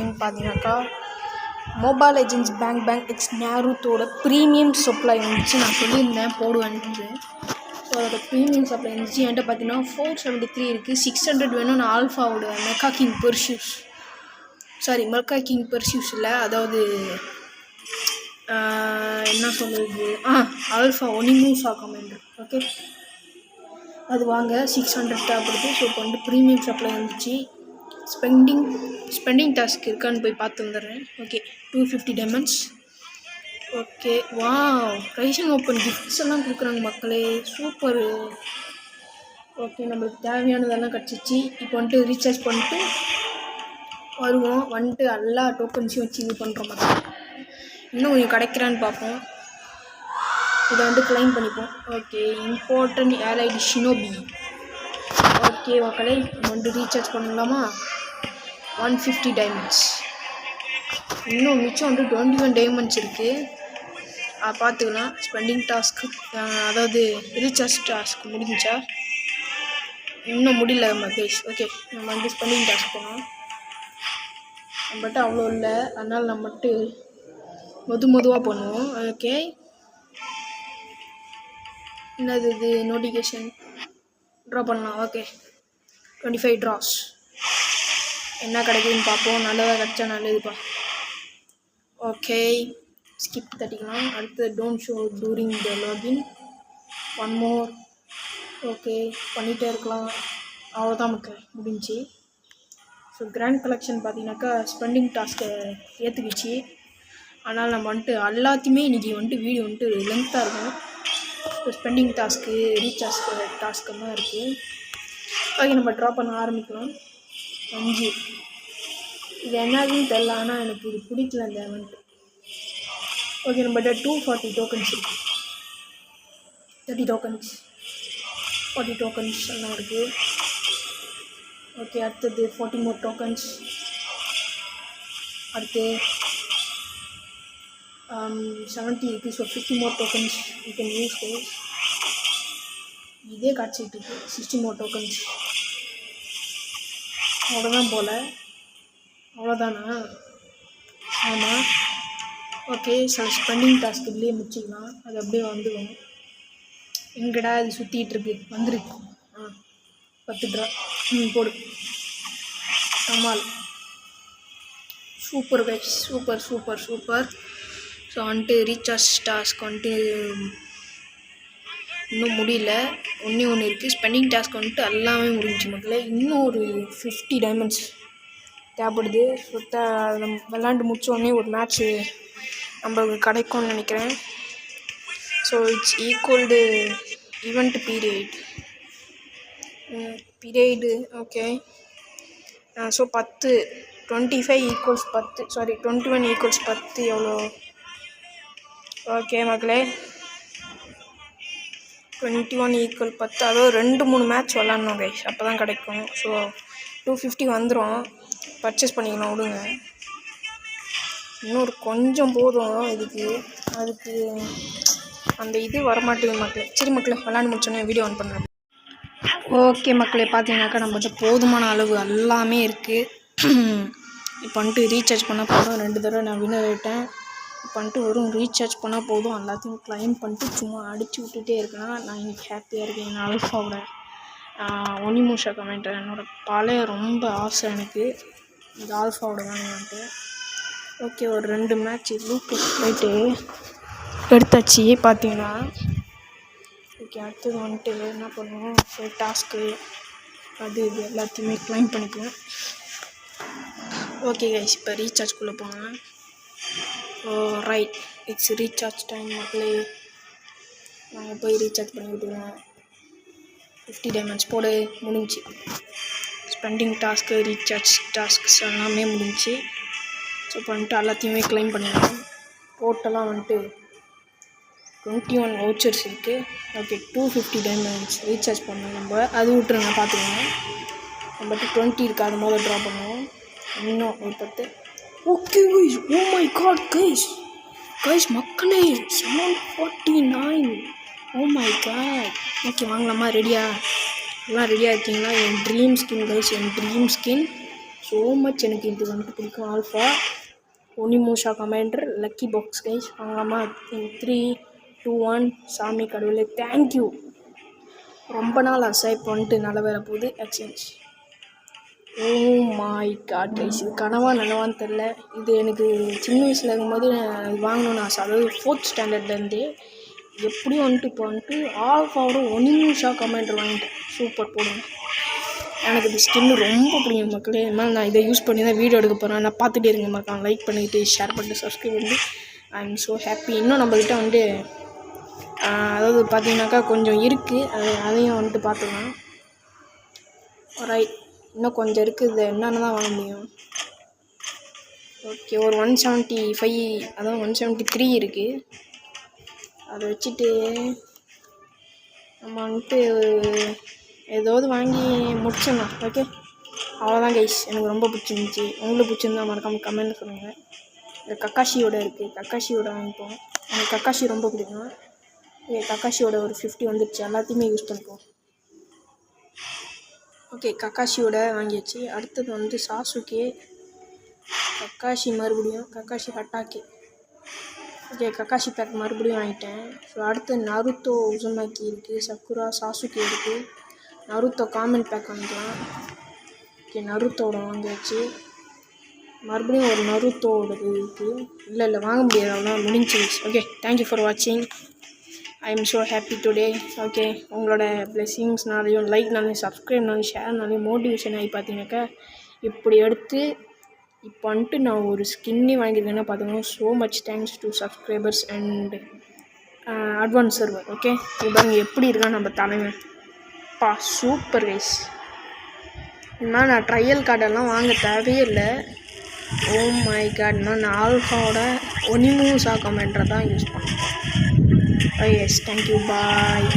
அப்படின்னு பார்த்தீங்கன்னாக்கா Mobile Legends பேங்க் எக்ஸ் நேருத்தோட ப்ரீமியம் சப்ளை வந்துச்சு. நான் சொல்லியிருந்தேன் போடுவேன்ட்டு. ஸோ அதோட ப்ரீமியம் சப்ளை இருந்துச்சு. என்கிட்ட பார்த்தீங்கன்னா 473 இருக்குது. 600 வேணும். நான் ஆல்ஃபாவோட மெக்கா கிங் பெர்சியூஸ் இல்லை, அதாவது என்ன சொல்கிறது, ஆல்ஃபா ஒனிமூசா கமாண்டர். ஓகே, அது வாங்க 600 தேவைப்படுது. ஸோ இப்போ வந்து ப்ரீமியம் சப்ளை வந்துச்சு. ஸ்பெண்டிங் டாஸ்க் இருக்கான்னு போய் பார்த்து வந்துடுறேன். Okay, 250 diamonds. Okay, rising open gifts எல்லாம் கொடுக்குறாங்க மக்களே, சூப்பரு. ஓகே, நம்மளுக்கு தேவையானதெல்லாம் கிடச்சிச்சு. இப்போ வந்துட்டு ரீசார்ஜ் பண்ணிட்டு வருவோம். வந்துட்டு எல்லா டோக்கன்ஸையும் வச்சு இது பண்ணுறோம் மக்கள். இன்னும் கொஞ்சம் கிடைக்கிறான்னு பார்ப்போம். இதை வந்து கிளைம் பண்ணிப்போம். ஓகே, இம்பார்ட்டன்ட் ஏர்லைடு ஷினோபி. ஓகே மக்களே, நம்ம வந்து ரீசார்ஜ் பண்ணலாமா? 150 டைமண்ட்ஸ். இன்னும் மிச்சம் வந்து 21 டைமண்ட்ஸ் இருக்குது. பார்த்துக்கலாம். ஸ்பெண்டிங் டாஸ்க்கு, அதாவது ரீசார்ஜ் டாஸ்க் முடிஞ்சா? இன்னும் முடியல நம்ம கைஸ். ஓகே, நம்ம வந்து ஸ்பெண்டிங் டாஸ்க் போனோம். நம்மகிட்ட அவ்வளோ இல்லை, அதனால் நம்ம மட்டும் மெதுவாக பண்ணுவோம். ஓகே, என்னது இது? நோட்டிஃபிகேஷன் ட்ரா பண்ணலாம். ஓகே, 25 ட்ராஸ். என்ன கிடைக்குதுன்னு பார்ப்போம். நல்லதாக கிடச்சா நல்லதுப்பா. ஓகே, ஸ்கிப் தட்டிக்கலாம். அடுத்து don't show during the login. 1 more. Okay, பண்ணிகிட்டே இருக்கலாம். அவ்வளோதான் மக்கள், முடிஞ்சு. ஸோ கிராண்ட் கலெக்ஷன் பார்த்தீங்கன்னாக்கா ஸ்பெண்டிங் டாஸ்க்கை ஏற்றுக்கிச்சு. அதனால் நம்ம வந்துட்டு எல்லாத்தையுமே இன்றைக்கி வந்துட்டு வீடியோ வந்துட்டு லென்த்தாக இருக்கும். ஸோ ஸ்பெண்டிங் டாஸ்க்கு, ரீசார்ஜ் டாஸ்க்கெல்லாம் இருக்குது. ஓகே, நம்ம ட்ரா பண்ண ஆரம்பிக்கலாம். 5 இது என்னதுன்னு தெரில, ஆனால் எனக்கு இது பிடிக்கல இந்த வந்துட்டு. ஓகே, நம்மகிட்ட 240 டோக்கன்ஸ் இருக்குது. 30 டோக்கன்ஸ், 40 டோக்கன்ஸ் எல்லாம் இருக்குது. ஓகே, அடுத்தது 40 மோர் டோக்கன்ஸ். அடுத்து 70 இருக்குது. So 50 more tokens you can use guys. இதே காட்சிட்டு இருக்கு. 60 மோர் டோக்கன்ஸ். அவ்வளோதான் போல். அவ்வளோதானா? ஆமாம். ஓகே, சில ஸ்பெண்டிங் டாஸ்க் இதுலேயே முடிச்சிக்கலாம். அது அப்படியே வந்துடும். எங்கடா இது சுற்றிட்டு இருக்கு? வந்துருக்கு. 10 ட்ரா. போடு. Kamal. Super guys, super. So வந்துட்டு ரீசார்ஜ் டாஸ்க் வந்துட்டு இன்னும் முடியல. ஒன்று இருக்குது. ஸ்பெண்டிங் டாஸ்க் வந்துட்டு எல்லாமே முடிஞ்சு மக்களே. இன்னும் ஒரு 50 டைமண்ட்ஸ் தேவைப்படுது. விளாண்டு முடிச்சோடனே ஒரு மேட்ச்சு நம்மளுக்கு கிடைக்கும்னு நினைக்கிறேன். So it's equal to event period. Okay, so 10 25 equals 10, sorry 21 equals 10 எவ்வளோ? ஓகே மக்களே, 21 ஈக்குவல் 10. அதாவது 2-3 மேட்ச் விளாட்ணும் கைஸ், அப்போ தான் கிடைக்கும். ஸோ 250 வந்துடும். பர்ச்சேஸ் பண்ணிக்கலாம், விடுங்க. இன்னொரு கொஞ்சம் போதும் அதுக்கு அந்த இது வரமாட்டேங்குது மக்களே. சரி மக்களே, விளாண்டு முடிச்சோன்னே வீடியோ ஆன் பண்ணுறேன். ஓகே மக்களே, பார்த்தீங்கன்னாக்கா நம்மகிட்ட போதுமான அளவு எல்லாமே இருக்குது. இப்போ வந்துட்டு ரீசார்ஜ் பண்ணால் போதும். 2 தடவை நான் வின்னர் ஆகிட்டேன். இப்போ வந்துட்டு வெறும் ரீசார்ஜ் பண்ணால் போதும். எல்லாத்தையும் கிளைம் பண்ணிட்டு சும்மா அடித்து விட்டுட்டே இருக்கேன். நான் இன்றைக்கி ஹாப்பியாக இருக்கேன். என் ஆல்ஃபாவோட ஒனிமூசா கமெண்டர் என்னோடய பழைய ரொம்ப ஆசை எனக்கு இந்த ஆல்ஃபாவோட வாங்கிட்டு. ஓகே, ஒரு 2 மேட்ச் லூக்கு போயிட்டு எடுத்தாச்சு பார்த்தீங்கன்னா. ஓகே, அடுத்தது வந்துட்டு என்ன பண்ணுவோம், டாஸ்க்கு அது இது எல்லாத்தையுமே கிளைம் பண்ணிக்குவோம். ஓகே கைஸ், இப்போ ரீசார்ஜ்குள்ளே போனேன். ரைட், இட்ஸ் ரீசார்ஜ் டைம் மக்களே. நாங்கள் போய் ரீசார்ஜ் பண்ணி விட்டுருவோம். 50 டைமண்ட்ஸ் போடு. முடிஞ்சு ஸ்பெண்டிங் டாஸ்க்கு, ரீசார்ஜ் டாஸ்க்ஸ் எல்லாமே முடிஞ்சு. ஸோ இப்போ வந்துட்டு எல்லாத்தையுமே கிளைம் பண்ணிடுவோம். டோட்டலாக வந்துட்டு 21 வவுச்சர்ஸ் இருக்குது. ஓகே, 250 டைமண்ட்ஸ் ரீசார்ஜ் பண்ணோம் நம்ம. அது விட்டுருங்க, பார்த்துக்கோங்க. நம்மகிட்ட 20 இருக்குது. அது முதல்ல ட்ரா பண்ணுவோம். இன்னும் ஒரு 10. Okay guys, oh my God guys மக்களே, 749. ஓ மை காட். ஓகே, வாங்கலாமா? ரெடியாக எல்லாம் ரெடியாக இருக்கீங்களா? என் ட்ரீம் ஸ்கின் கைஸ், என் ட்ரீம் ஸ்கின் ஸோ மச். எனக்கு இது வந்துட்டு பிடிக்கும். ஆல்ஃபா ஒனிமோஷா கமாண்டர் லக்கி பாக்ஸ் கைஸ் வாங்கலாமா? 3 2 1 சாமி கடவுளே தேங்க்யூ. ரொம்ப நாள் ஆசை இப்போ வந்துட்டு நல்ல வேலை போகுது. Exchange. Oh my God guys, இது கனவா நனவான்னு தெரில. இது எனக்கு சின்ன வயசில் இருக்கும்போது வாங்கணும்னு ஆசை. அதாவது 4th ஸ்டாண்டர்ட்லேருந்தே எப்படியும் வந்துட்டு இப்போ வந்துட்டு ஆல்ஃபாவோட ஒனிமோஷா கமாண்டர் வாங்கிட்டேன். சூப்பர் போடுங்க. எனக்கு இந்த ஸ்கின்னு ரொம்ப பிடிக்கும் மக்களே. அதனால் நான் இதை யூஸ் பண்ணி தான் வீடியோ எடுக்க போகிறேன். நான் பார்த்துட்டே இருங்க மக்கள். லைக் பண்ணிவிட்டு ஷேர் பண்ணிட்டு சப்ஸ்கிரைப் பண்ணி ஐ எம் ஸோ ஹாப்பி. இன்னும் நம்மக்கிட்ட வந்துட்டு அதாவது பார்த்தீங்கன்னாக்கா கொஞ்சம் இருக்குது. அதையும் வந்துட்டு பார்த்துக்கலாம். ரைட், இன்னும் கொஞ்சம் இருக்குது. இது என்னென்ன தான் வாங்க முடியும். ஓகே, ஒரு 175 அதாவது 173 இருக்குது. அதை வச்சுட்டு நம்ம வந்துட்டு ஏதாவது வாங்கி முடிச்சிடலாம். ஓகே, அவ்வளோதான் கைஸ். எனக்கு ரொம்ப பிடிச்சிருந்துச்சி. உங்களுக்கு பிடிச்சிருந்தா மறக்காமல் கமெண்ட் சொல்லுங்கள். இந்த கக்காஷியோட இருக்குது, கக்காஷியோட வாங்கிப்போம். எனக்கு கக்காஷி ரொம்ப பிடிக்கும். கக்காஷியோட ஒரு 50 வந்துடுச்சு. எல்லாத்தையுமே யூஸ் பண்ணிப்போம். ஓகே, கக்காஷியோட வாங்கியாச்சு. அடுத்தது வந்து சாசுகே, கக்காஷி மறுபடியும், Kakashi Hatake. Okay, Kakashi pack மறுபடியும் வாங்கிட்டேன். ஸோ அடுத்து நருத்தோ உசுமாக்கி இருக்குது, சக்குரா சாசுகே இருக்குது. நருத்தோ காமன் பேக் வாங்கிக்கலாம். ஓகே, நருத்தோட வாங்கியாச்சு. மறுபடியும் ஒரு நருத்தோட இருக்குது. இல்லை வாங்க முடியாது, அவ்வளோ முடிஞ்சு. ஓகே, தேங்க்யூ ஃபார் வாட்சிங். I am so happy today. Okay, உங்களோட பிளெஸிங்ஸ்னாலையும் லைக்னாலையும் சப்ஸ்கிரைப்னாலையும் ஷேர்னாலையும் மோட்டிவேஷன் ஆகி பார்த்தீங்கன்னாக்கா இப்படி எடுத்து இப்போ வந்துட்டு நான் ஒரு ஸ்கின்னே வாங்கியிருக்கேன்னா பார்த்துக்கோங்க. So much thanks to subscribers and advance server. Okay, இது பாருங்க எப்படி இருக்கா நம்ம தலைவன். Super guys. இனிமேல் நான் ட்ரையல் கார்டெல்லாம் வாங்க தேவையே இல்லை. ஓ மை காட், நான் ஆல்ஃபாவோட ஒனிமோஷா கமாண்டரை தான் யூஸ் பண்ணுறேன். Oh yes, thank you, bye.